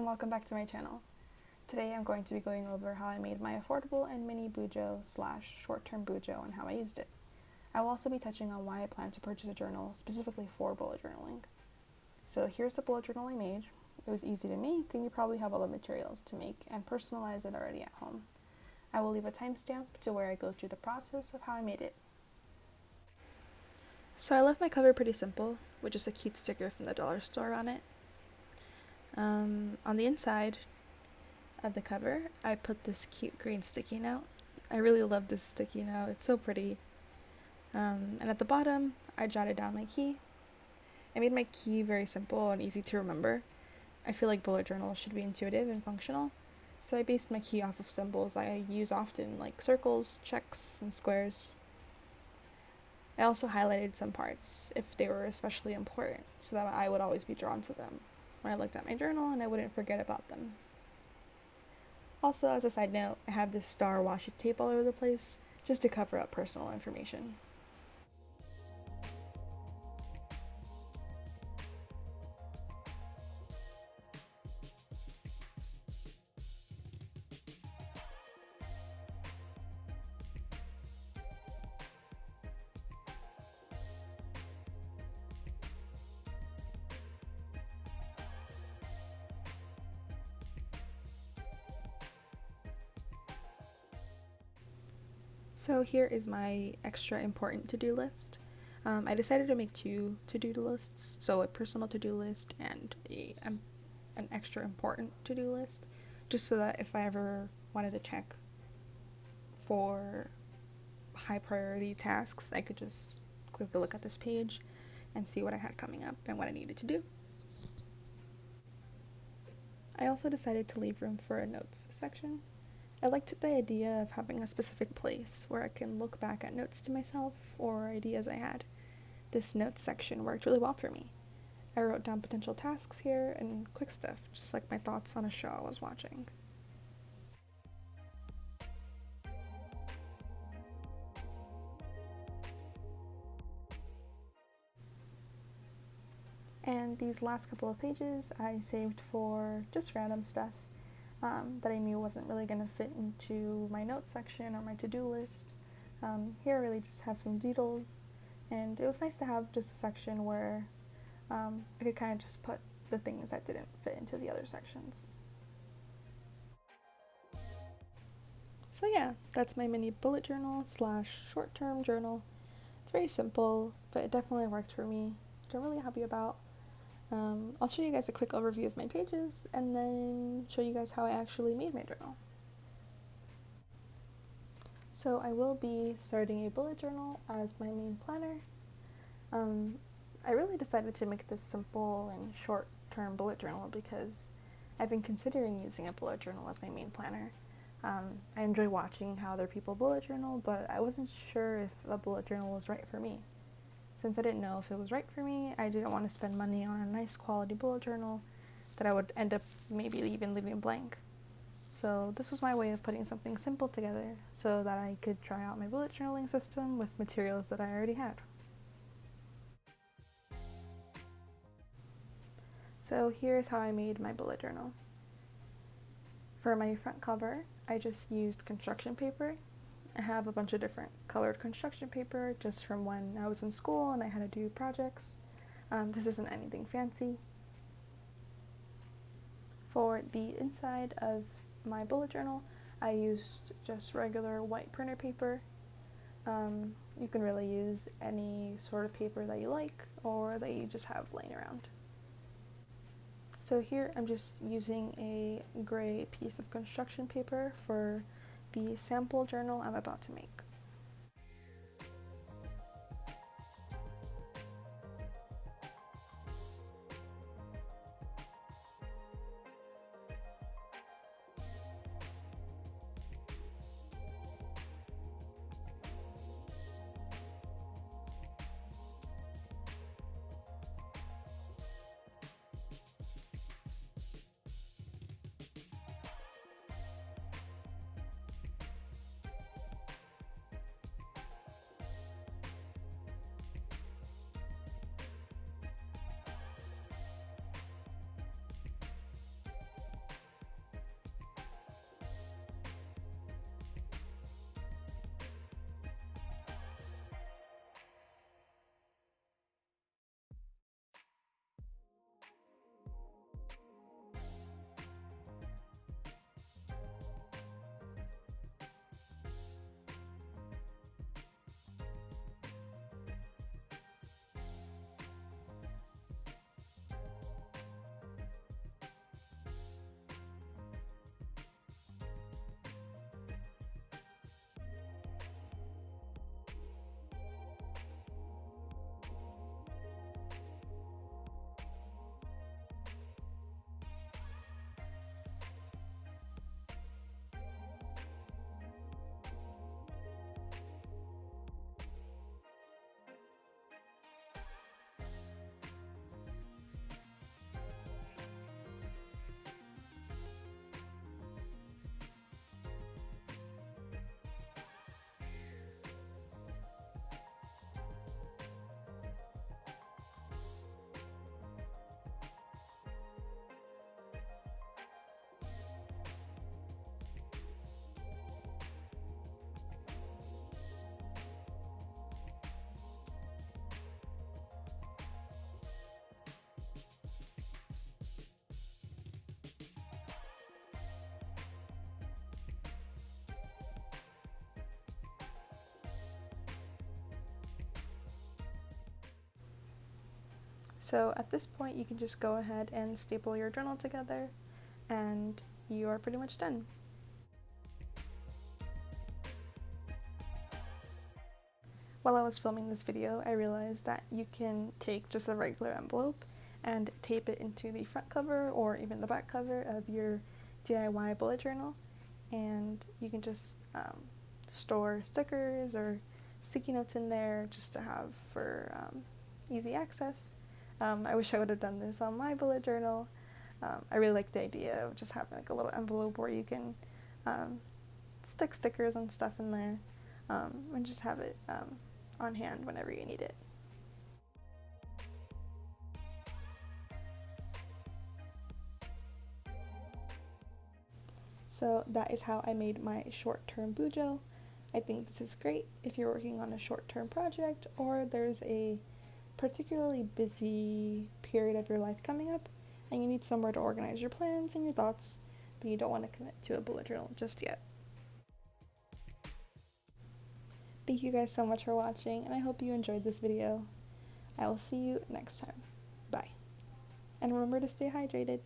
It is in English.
welcome back to my channel. Today I'm going to be going over how I made my affordable and mini bujo slash short-term bujo and how I used it. I will also be touching on why I plan to purchase a journal specifically for bullet journaling. So here's the bullet journal I made. It was easy to make and you probably have all the materials to make and personalize it already at home. I will leave a timestamp to where I go through the process of how I made it. So I left my cover pretty simple, with just a cute sticker from the dollar store on it. On the inside of the cover, I put this cute green sticky note. I really love this sticky note, it's so pretty. And at the bottom, I jotted down my key. I made my key very simple and easy to remember. I feel like bullet journals should be intuitive and functional, so I based my key off of symbols I use often, like circles, checks, and squares. I also highlighted some parts if they were especially important, so that I would always be drawn to them when I looked at my journal and I wouldn't forget about them. Also, as a side note, I have this star washi tape all over the place just to cover up personal information. So here is my extra important to-do list. I decided to make two to-do lists, so a personal to-do list and an extra important to-do list, just so that if I ever wanted to check for high priority tasks, I could just quickly look at this page and see what I had coming up and what I needed to do. I also decided to leave room for a notes section. I liked the idea of having a specific place where I can look back at notes to myself or ideas I had. This notes section worked really well for me. I wrote down potential tasks here and quick stuff, just like my thoughts on a show I was watching. And these last couple of pages I saved for just random stuff that I knew wasn't really going to fit into my notes section or my to-do list. Here I really just have some doodles, and it was nice to have just a section where I could kind of just put the things that didn't fit into the other sections. So yeah, that's my mini bullet journal slash short-term journal. It's very simple, but it definitely worked for me, which I'm really happy about. I'll show you guys a quick overview of my pages and then show you guys how I actually made my journal. So I will be starting a bullet journal as my main planner. I really decided to make this simple and short-term bullet journal because I've been considering using a bullet journal as my main planner. I enjoy watching how other people bullet journal, but I wasn't sure if a bullet journal was right for me. Since I didn't know if it was right for me, I didn't want to spend money on a nice quality bullet journal that I would end up maybe even leaving blank. So this was my way of putting something simple together so that I could try out my bullet journaling system with materials that I already had. So here's how I made my bullet journal. For my front cover, I just used construction paper. I have a bunch of different colored construction paper just from when I was in school and I had to do projects. This isn't anything fancy. For the inside of my bullet journal, I used just regular white printer paper. You can really use any sort of paper that you like or that you just have laying around. So here I'm just using a gray piece of construction paper for the sample journal I'm about to make. So at this point, you can just go ahead and staple your journal together, and you are pretty much done. While I was filming this video, I realized that you can take just a regular envelope and tape it into the front cover or even the back cover of your DIY bullet journal, and you can just store stickers or sticky notes in there just to have for easy access. I wish I would have done this on my bullet journal. I really like the idea of just having like a little envelope where you can stick stickers and stuff in there, and just have it on hand whenever you need it. So that is how I made my short-term bujo. I think this is great if you're working on a short-term project or there's a particularly busy period of your life coming up and you need somewhere to organize your plans and your thoughts, but you don't want to commit to a bullet journal just yet. Thank you guys so much for watching, and I hope you enjoyed this video. I will see you next time. Bye. And remember to stay hydrated.